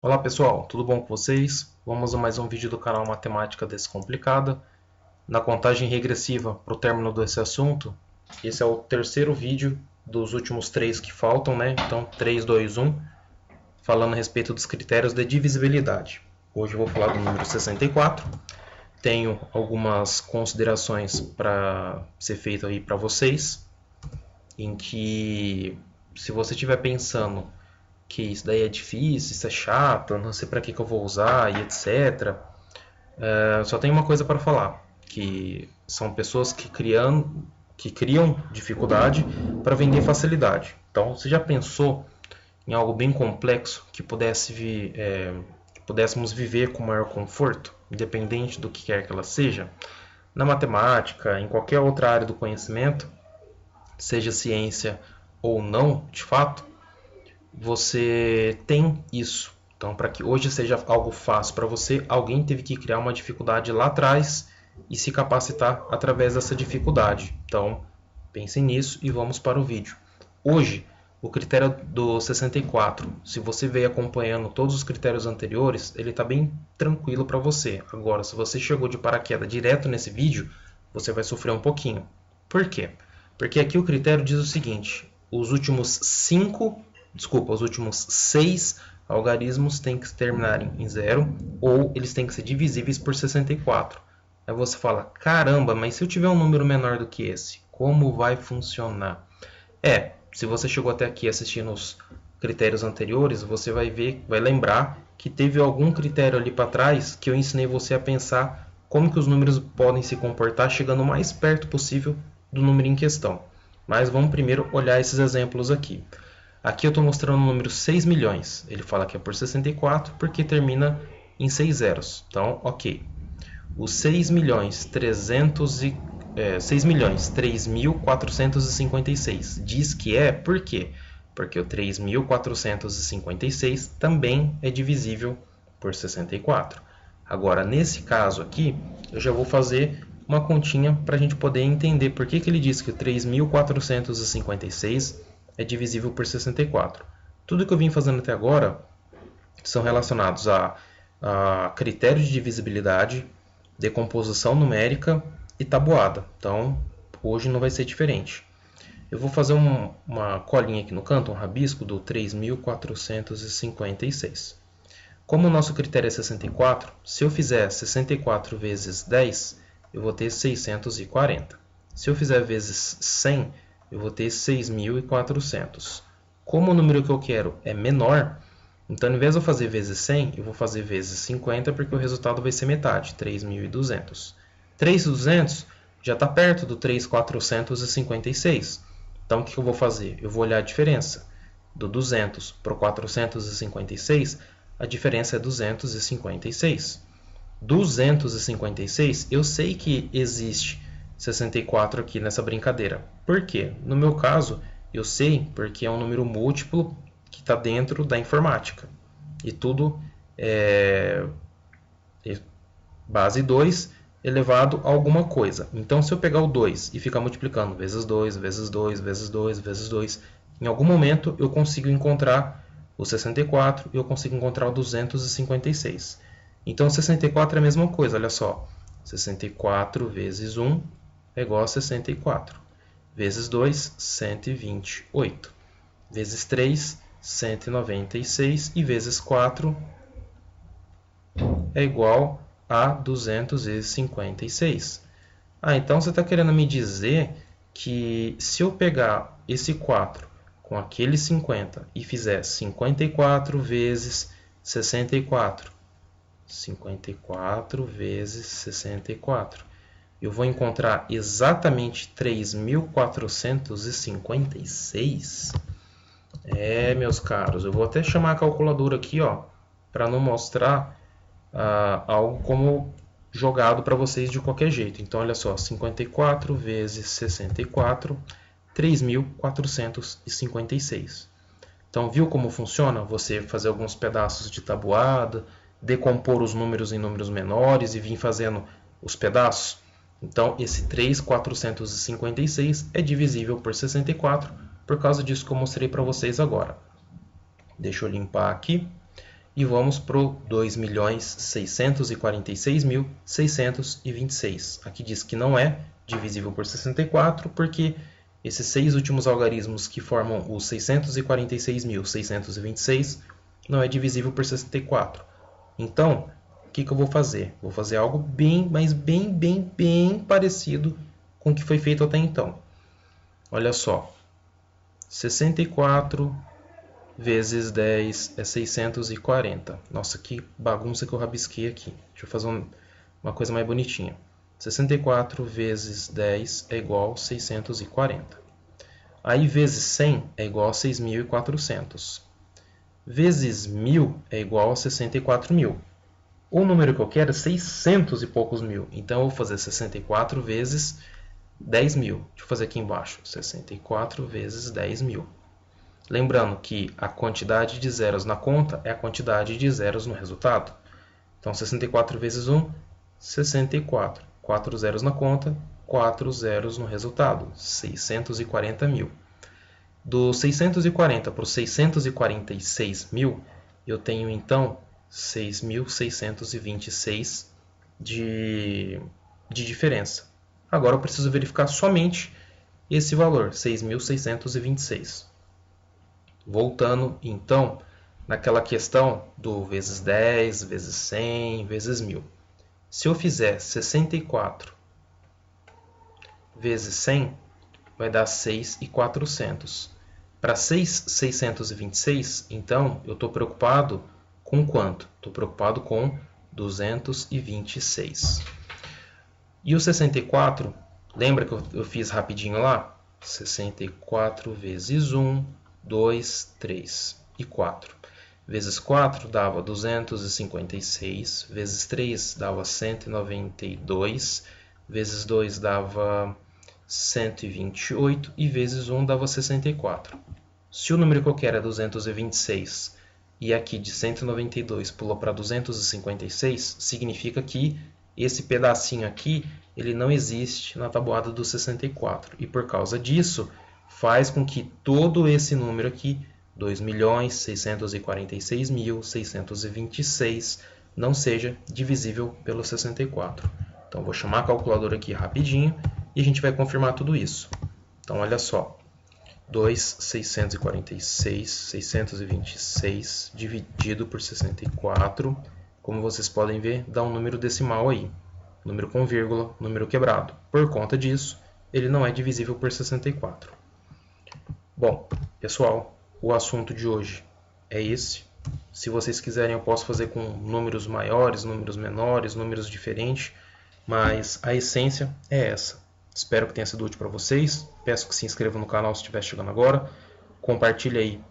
Olá pessoal, tudo bom com vocês? Vamos a mais um vídeo do canal Matemática Descomplicada. Na contagem regressiva para o término desse assunto, esse é o terceiro vídeo dos últimos três que faltam, né? Então 3, 2, 1, falando a respeito dos critérios de divisibilidade. Hoje eu vou falar do número 64. Tenho algumas considerações para ser feito aí para vocês, em que se você estiver pensando que isso daí é difícil, isso é chato, não sei para que eu vou usar e etc. Só tem uma coisa para falar, que são pessoas que criam dificuldade para vender facilidade. Então, você já pensou em algo bem complexo que pudéssemos viver com maior conforto, independente do que quer que ela seja? Na matemática, em qualquer outra área do conhecimento, seja ciência ou não, de fato, você tem isso. Então, para que hoje seja algo fácil para você, alguém teve que criar uma dificuldade lá atrás e se capacitar através dessa dificuldade. Então, pensem nisso e vamos para o vídeo. Hoje, o critério do 64, se você veio acompanhando todos os critérios anteriores, ele está bem tranquilo para você. Agora, se você chegou de paraquedas direto nesse vídeo, você vai sofrer um pouquinho. Por quê? Porque aqui o critério diz o seguinte: os últimos 6 algarismos têm que terminarem em 0 ou eles têm que ser divisíveis por 64. Aí você fala, caramba, mas se eu tiver um número menor do que esse, como vai funcionar? Se você chegou até aqui assistindo os critérios anteriores, você vai lembrar que teve algum critério ali para trás que eu ensinei você a pensar como que os números podem se comportar chegando o mais perto possível do número em questão. Mas vamos primeiro olhar esses exemplos aqui. Aqui eu estou mostrando o número 6 milhões. Ele fala que é por 64 porque termina em 6 zeros. Então, ok. O 6 milhões 3.456 diz que é por quê? Porque o 3.456 também é divisível por 64. Agora, nesse caso aqui, eu já vou fazer uma continha para a gente poder entender por que ele diz que o 3.456 é divisível por 64. Tudo que eu vim fazendo até agora são relacionados a critério de divisibilidade, decomposição numérica e tabuada. Então, hoje não vai ser diferente. Eu vou fazer uma colinha aqui no canto, um rabisco do 3.456. Como o nosso critério é 64, se eu fizer 64 vezes 10, eu vou ter 640. Se eu fizer vezes 100, eu vou ter 6.400. Como o número que eu quero é menor, então, ao invés de eu fazer vezes 100, eu vou fazer vezes 50, porque o resultado vai ser metade, 3.200. 3.200 já está perto do 3.456. Então, o que eu vou fazer? Eu vou olhar a diferença. Do 200 para o 456, a diferença é 256. 256, eu sei que existe 64 aqui nessa brincadeira. Por quê? No meu caso, eu sei porque é um número múltiplo que está dentro da informática. E tudo é base 2 elevado a alguma coisa. Então, se eu pegar o 2 e ficar multiplicando vezes 2, vezes 2, vezes 2, vezes 2, em algum momento eu consigo encontrar o 64 e eu consigo encontrar o 256. Então, 64 é a mesma coisa, olha só. 64 vezes 1 é igual a 64. Vezes 2, 128. Vezes 3, 196. E vezes 4 é igual a 256. Então você está querendo me dizer que se eu pegar esse 4 com aquele 50 e fizer 54 vezes 64, 54 vezes 64, eu vou encontrar exatamente 3.456? Meus caros, eu vou até chamar a calculadora aqui, para não mostrar algo como jogado para vocês de qualquer jeito. Então, olha só, 54 vezes 64, 3.456. Então, viu como funciona? Você fazer alguns pedaços de tabuada, decompor os números em números menores e vir fazendo os pedaços. Então, esse 3.456 é divisível por 64, por causa disso que eu mostrei para vocês agora. Deixa eu limpar aqui. e vamos para o 2.646.626. Aqui diz que não é divisível por 64, porque esses 6 últimos algarismos que formam os 646.626 não é divisível por 64. Então, o que eu vou fazer? Vou fazer algo bem parecido com o que foi feito até então. Olha só, 64 vezes 10 é 640. Nossa, que bagunça que eu rabisquei aqui. Deixa eu fazer uma coisa mais bonitinha. 64 vezes 10 é igual a 640. Aí vezes 100 é igual a 6.400. Vezes 1.000 é igual a 64.000. O número que eu quero é 600 e poucos mil. Então eu vou fazer 64 vezes 10.000. Deixa eu fazer aqui embaixo. 64 vezes 10.000. Lembrando que a quantidade de zeros na conta é a quantidade de zeros no resultado. Então 64 vezes 1, 64. 4 zeros na conta, 4 zeros no resultado. 640.000. Do 640 para os 646.000, eu tenho então 6.626 de diferença. Agora eu preciso verificar somente esse valor, 6.626. Voltando então naquela questão do vezes 10, vezes 100, vezes 1.000. Se eu fizer 64 vezes 100, vai dar 6.400. Para 6.626, então, eu estou preocupado com quanto? Estou preocupado com 226. E o 64, lembra que eu fiz rapidinho lá? 64 vezes 1, 2, 3 e 4. Vezes 4 dava 256, vezes 3 dava 192, vezes 2 dava 128 e vezes 1 dava 64. Se o número que eu quero é 226 e aqui de 192 pulou para 256, significa que esse pedacinho aqui ele não existe na tabuada do 64. E por causa disso, faz com que todo esse número aqui, 2.646.626, não seja divisível pelo 64. Então, vou chamar a calculadora aqui rapidinho e a gente vai confirmar tudo isso. Então, olha só. 2.646.626 dividido por 64, como vocês podem ver, dá um número decimal aí. Número com vírgula, número quebrado. Por conta disso, ele não é divisível por 64. Bom, pessoal, o assunto de hoje é esse. Se vocês quiserem, eu posso fazer com números maiores, números menores, números diferentes, mas a essência é essa. Espero que tenha sido útil para vocês. Peço que se inscrevam no canal se estiver chegando agora. Compartilhe aí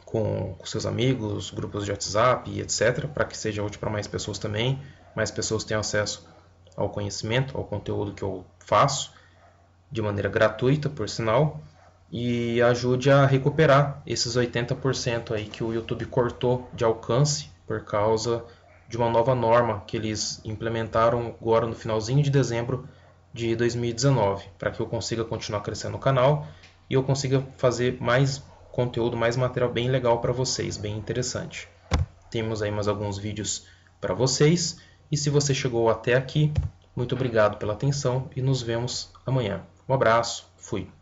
com seus amigos, grupos de WhatsApp e etc. para que seja útil para mais pessoas também. Mais pessoas tenham acesso ao conhecimento, ao conteúdo que eu faço, de maneira gratuita, por sinal. E ajude a recuperar esses 80% aí que o YouTube cortou de alcance por causa de uma nova norma que eles implementaram agora no finalzinho de dezembro de 2019, para que eu consiga continuar crescendo no canal e eu consiga fazer mais conteúdo, mais material bem legal para vocês, bem interessante. Temos aí mais alguns vídeos para vocês e se você chegou até aqui, muito obrigado pela atenção e nos vemos amanhã. Um abraço, fui!